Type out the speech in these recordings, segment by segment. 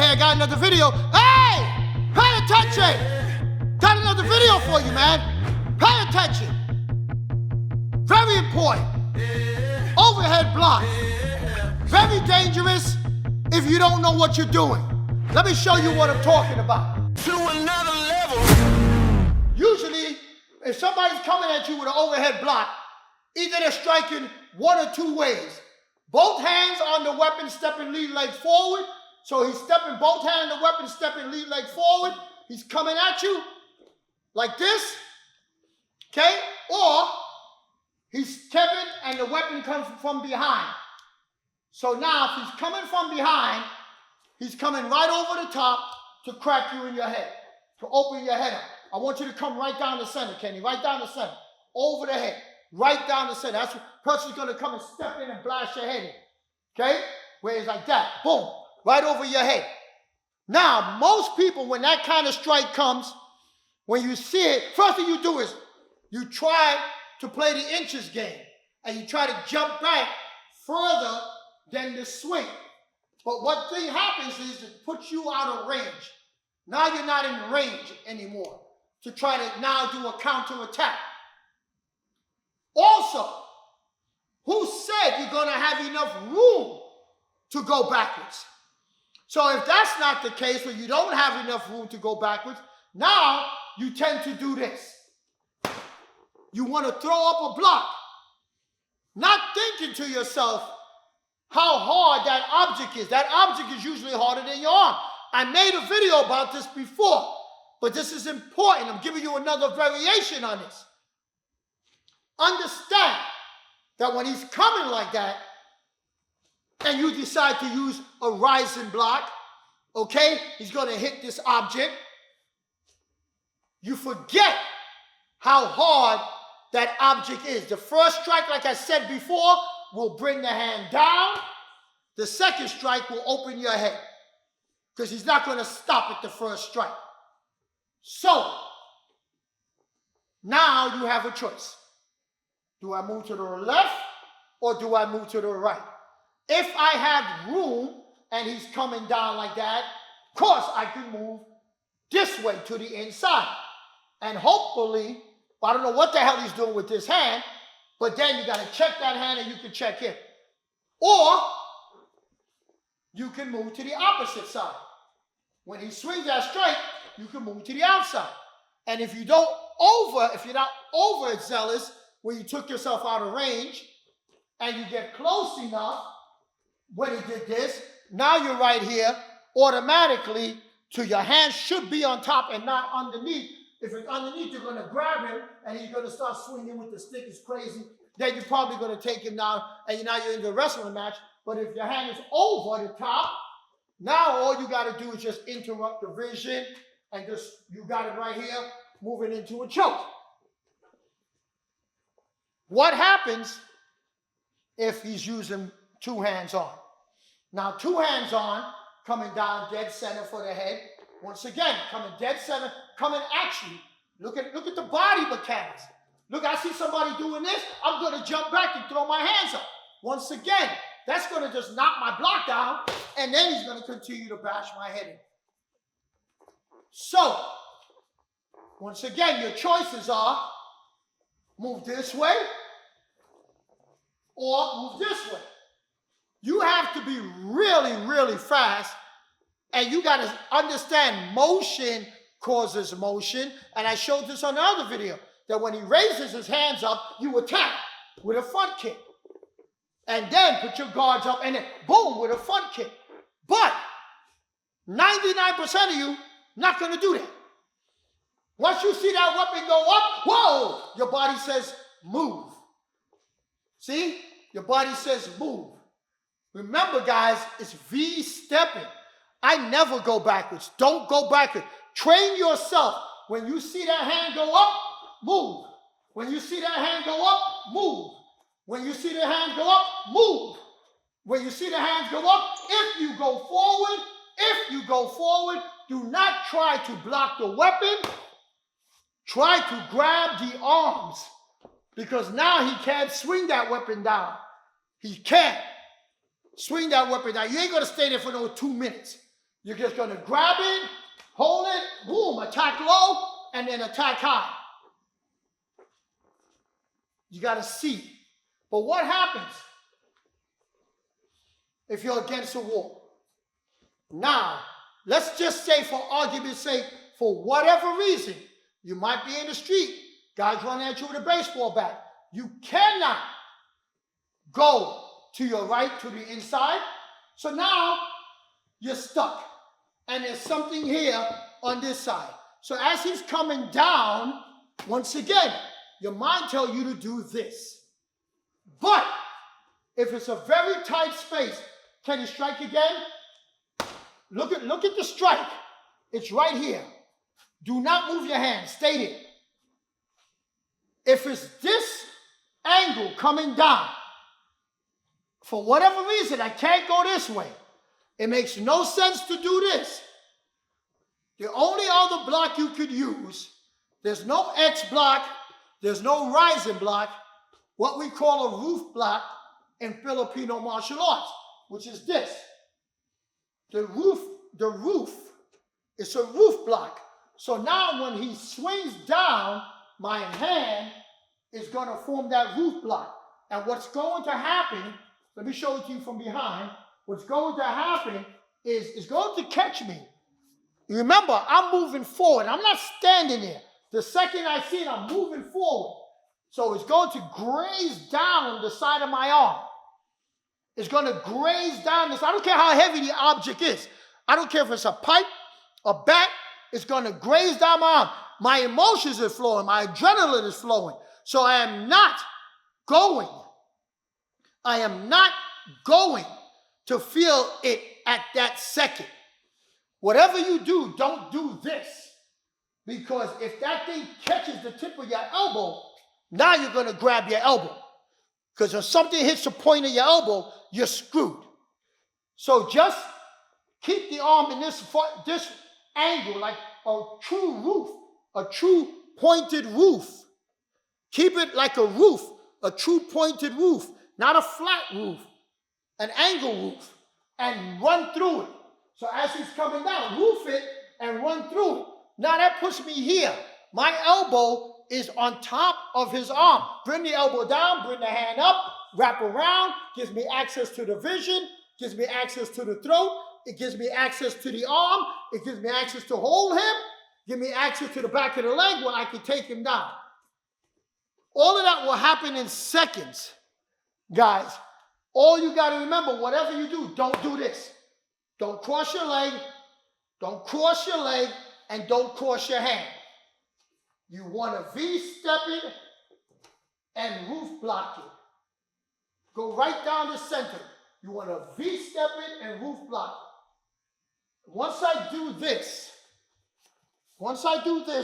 I got another video. Hey, pay attention. Got another video for you, man. Pay attention. Very important. Overhead block. Very dangerous if you don't know what you're doing. Let me show you what I'm talking about. To another level. Usually, if somebody's coming at you with an overhead block, either they're striking one or two ways. Both hands on the weapon, stepping lead leg forward. So he's stepping both hands on the weapon, stepping lead leg forward. He's coming at you like this, okay? Or he's stepping and the weapon comes from behind. So now if he's coming from behind, he's coming right over the top to crack you in your head, to open your head up. I want you to come right down the center, Kenny, right down the center, over the head, right down the center. That's what person's gonna come and step in and blast your head in, okay? Where it's like that, boom, right over your head. Now, most people, when that kind of strike comes, when you see it, first thing you do is you try to play the inches game, and you try to jump back further than the swing. But what thing happens is it puts you out of range. Now you're not in range anymore to try to now do a counter attack. Also, who said you're gonna have enough room to go backwards? So if that's not the case, where you don't have enough room to go backwards, now you tend to do this. You want to throw up a block, not thinking to yourself how hard that object is. That object is usually harder than your arm. I made a video about this before, but this is important. I'm giving you another variation on this. Understand that when he's coming like that, and you decide to use a rising block, okay, he's going to hit this object, you forget how hard that object is. The first strike, like I said before, will bring the hand down. The second strike will open your head, because he's not going to stop at the first strike. So, now you have a choice. Do I move to the left or do I move to the right? If I have room and he's coming down like that, of course I can move this way to the inside. And hopefully, I don't know what the hell he's doing with this hand, but then you got to check that hand and you can check him. Or you can move to the opposite side. When he swings that straight, you can move to the outside. And if you're not overzealous, where you took yourself out of range, and you get close enough, when he did this, now you're right here, automatically, to your hand should be on top and not underneath. If it's underneath, you're going to grab him, and he's going to start swinging with the stick. It's crazy. Then you're probably going to take him down, and now you're in the wrestling match. But if your hand is over the top, now all you got to do is just interrupt the vision, and just, you got it right here, moving into a choke. What happens if he's using two hands on? Now, two hands on, coming down dead center for the head. Once again, coming dead center, coming at you. Look at the body mechanics. Look, I see somebody doing this. I'm going to jump back and throw my hands up. Once again, that's going to just knock my block down, and then he's going to continue to bash my head in. So, once again, your choices are move this way or move this way. You have to be really, really fast, and you got to understand motion causes motion. And I showed this on another video, that when he raises his hands up, you attack with a front kick. And then put your guards up, and then boom, with a front kick. But 99% of you not going to do that. Once you see that weapon go up, whoa, your body says move. See? Your body says move. Remember, guys, it's V-stepping. I never go backwards. Don't go backwards. Train yourself. When you see that hand go up, move. When you see that hand go up, move. When you see the hand go up, move. When you see the hands go up, if you go forward, do not try to block the weapon. Try to grab the arms, because now he can't swing that weapon down. He can't swing that weapon down. You ain't going to stay there for no 2 minutes. You're just going to grab it, hold it, boom, attack low, and then attack high. You got to see. But what happens if you're against a wall? Now, let's just say, for argument's sake, for whatever reason, you might be in the street, guys running at you with a baseball bat. You cannot go to your right, to the inside. So now you're stuck. And there's something here on this side. So as he's coming down, once again, your mind tells you to do this. But if it's a very tight space, can you strike again? Look at the strike. It's right here. Do not move your hand. Stay there. If it's this angle coming down, for whatever reason, I can't go this way. It makes no sense to do this. The only other block you could use, there's no X block, there's no rising block, what we call a roof block in Filipino martial arts, which is this. The roof is a roof block. So now when he swings down, my hand is going to form that roof block. And what's going to happen, let me show it to you from behind. What's going to happen is it's going to catch me. Remember, I'm moving forward. I'm not standing there. The second I see it, I'm moving forward. So it's going to graze down the side of my arm. It's going to graze down this. I don't care how heavy the object is. I don't care if it's a pipe, a bat. It's going to graze down my arm. My emotions are flowing. My adrenaline is flowing. So I am not going to feel it at that second. Whatever you do, don't do this. Because if that thing catches the tip of your elbow, now you're going to grab your elbow. Because if something hits the point of your elbow, you're screwed. So just keep the arm in this angle, like a true roof, a true pointed roof. Keep it like a roof, a true pointed roof, not a flat roof, an angle roof, and run through it. So as he's coming down, roof it and run through it. Now that puts me here. My elbow is on top of his arm. Bring the elbow down, bring the hand up, wrap around, gives me access to the vision, gives me access to the throat, it gives me access to the arm, it gives me access to hold him, give me access to the back of the leg where I can take him down. All of that will happen in seconds, guys. All you got to remember, whatever you do, don't do this. Don't cross your leg, and don't cross your hand. You want to V-step it and roof block it. Go right down the center. You want to V-step it and roof block it. Once I do this,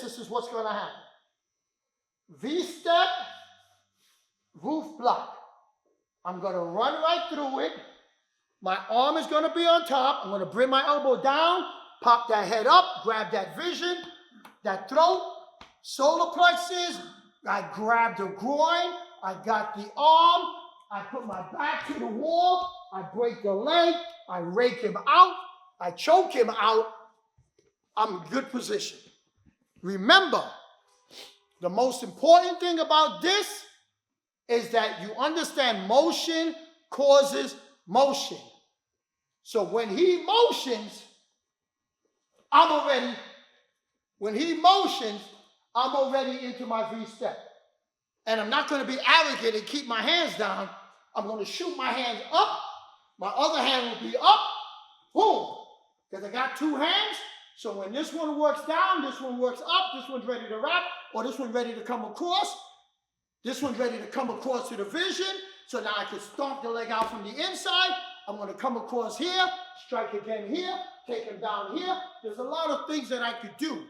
this is what's going to happen. V-step, roof block. I'm going to run right through it. My arm is going to be on top. I'm going to bring my elbow down, pop that head up, grab that vision, that throat, solar plexus. I grab the groin. I got the arm. I put my back to the wall. I break the leg. I rake him out. I choke him out. I'm in good position. Remember, the most important thing about this is that you understand motion causes motion. So when he motions, I'm already into my V-step. And I'm not going to be arrogant and keep my hands down. I'm going to shoot my hands up. My other hand will be up. Boom. Because I got two hands. So when this one works down, this one works up, this one's ready to wrap, or this one's ready to come across. This one's ready to come across to the vision. So now I can stomp the leg out from the inside. I'm going to come across here, strike again here, take him down here. There's a lot of things that I could do.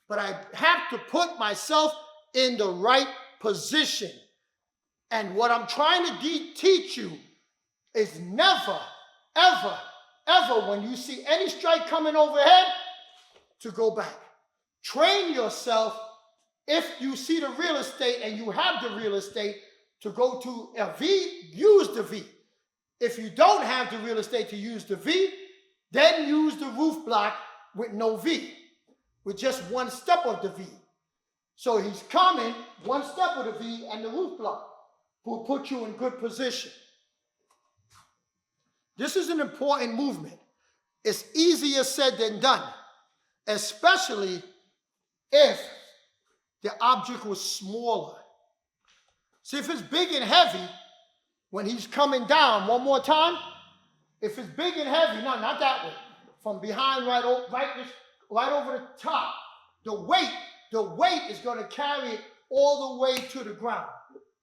But I have to put myself in the right position. And what I'm trying to teach you is never, ever, ever, when you see any strike coming overhead, to go back. Train yourself, if you see the real estate and you have the real estate, to go to a V, use the V. If you don't have the real estate to use the V, then use the roof block with no V, with just one step of the V. So he's coming, one step of the V and the roof block will put you in good position. This is an important movement. It's easier said than done, especially if the object was smaller. See, if it's big and heavy, when he's coming down, one more time, if it's big and heavy, no, not that way, from behind right over the top, the weight is going to carry it all the way to the ground.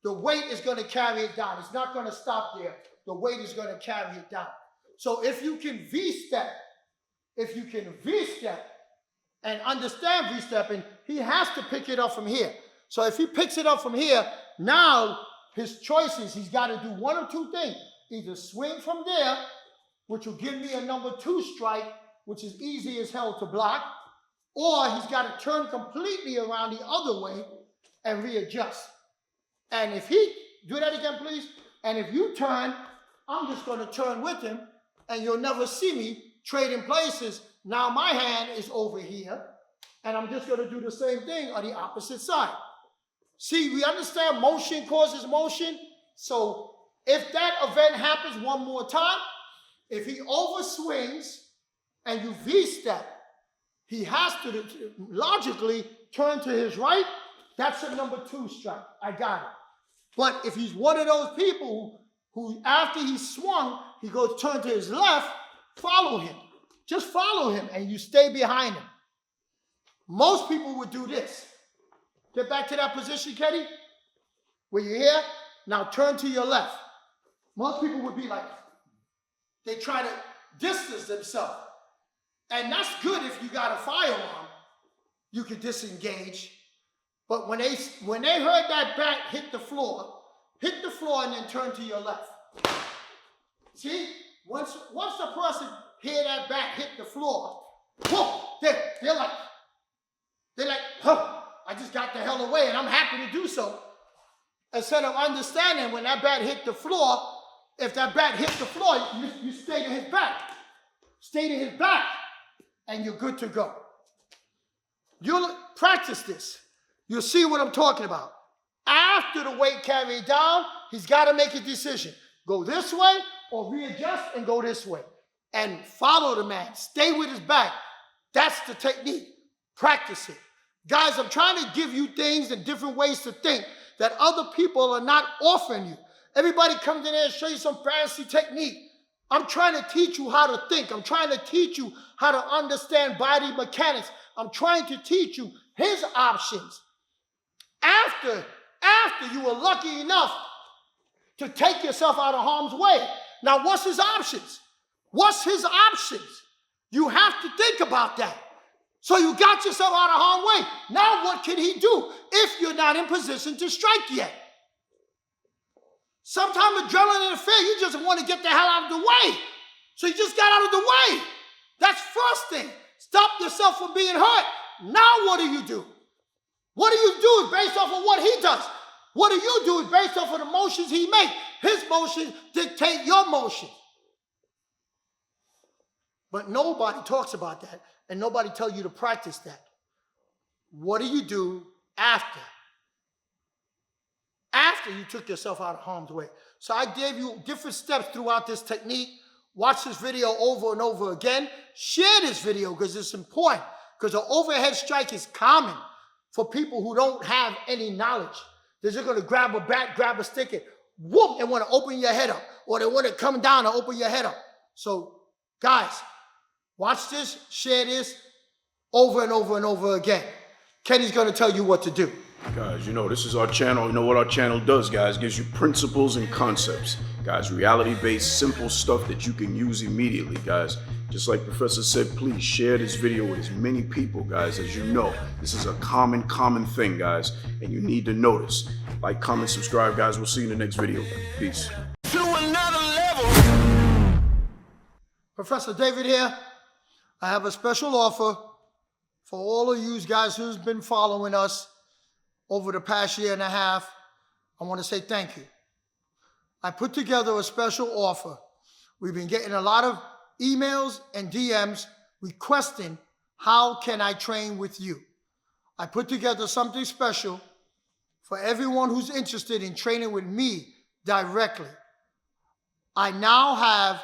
The weight is going to carry it down. It's not going to stop there. The weight is going to carry it down. So if you can V-step and understand V-stepping, he has to pick it up from here. So if he picks it up from here, now his choices, he's got to do one or two things. Either swing from there, which will give me a number 2 strike, which is easy as hell to block, or he's got to turn completely around the other way and readjust. And if he, do that again, please. And if you turn, I'm just going to turn with him, and you'll never see me trading places. Now my hand is over here, and I'm just going to do the same thing on the opposite side. See, we understand motion causes motion. So if that event happens one more time, if he overswings and you V-step, he has to logically turn to his right. That's a number 2 strike. I got it. But if he's one of those people who after he swung, he goes turn to his left, follow him. Just follow him and you stay behind him. Most people would do this. Get back to that position, Kenny. Where you're here, now turn to your left. Most people would be like, they try to distance themselves. And that's good if you got a firearm. You can disengage. But when they heard that bat hit the floor and then turn to your left. See, once the person hear that bat hit the floor, whoa, they're like, huh, I just got the hell away and I'm happy to do so. Instead of understanding when that bat hit the floor, if that bat hit the floor, you stay to his back. Stay to his back and you're good to go. You'll practice this. You'll see what I'm talking about. After the weight carried down, he's got to make a decision. Go this way or readjust and go this way. And follow the man. Stay with his back. That's the technique. Practice it. Guys, I'm trying to give you things and different ways to think that other people are not offering you. Everybody comes in there and show you some fancy technique. I'm trying to teach you how to think. I'm trying to teach you how to understand body mechanics. I'm trying to teach you his options. After you were lucky enough to take yourself out of harm's way. Now, what's his options? What's his options? You have to think about that. So you got yourself out of harm's way. Now what can he do if you're not in position to strike yet? Sometimes adrenaline and fear, you just want to get the hell out of the way. So you just got out of the way. That's first thing. Stop yourself from being hurt. Now what do you do? What do you do is based off of what he does. What do you do is based off of the motions he makes. His motions dictate your motion. But nobody talks about that, and nobody tells you to practice that. What do you do after? After you took yourself out of harm's way. So I gave you different steps throughout this technique. Watch this video over and over again. Share this video because it's important. Because an overhead strike is common for people who don't have any knowledge. They're just going to grab a bat, grab a stick, and whoop, and want to open your head up. Or they want to come down and open your head up. So, guys, watch this, share this over and over and over again. Kenny's going to tell you what to do. Guys, you know, this is our channel. You know what our channel does, guys? Gives you principles and concepts. Guys, reality-based, simple stuff that you can use immediately, guys. Just like Professor said, please share this video with as many people, guys, as you know. This is a common thing, guys, and you need to notice. Like, comment, subscribe, guys. We'll see you in the next video. Peace. To another level. Professor David here. I have a special offer for all of you guys who's been following us over the past year and a half. I want to say thank you. I put together a special offer. We've been getting a lot of emails and DMs requesting, how can I train with you? I put together something special for everyone who's interested in training with me directly. I now have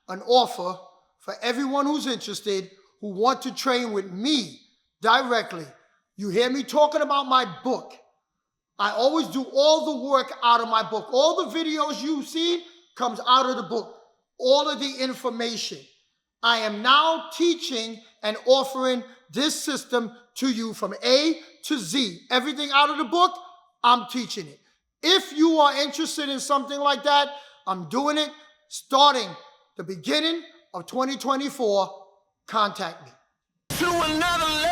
an offer for everyone who's interested who want to train with me directly. You hear me talking about my book. I always do all the work out of my book. All the videos you've seen comes out of the book. All of the information. I am now teaching and offering this system to you from A to Z. Everything out of the book, I'm teaching it. If you are interested in something like that, I'm doing it starting the beginning of 2024. Contact me. To another level.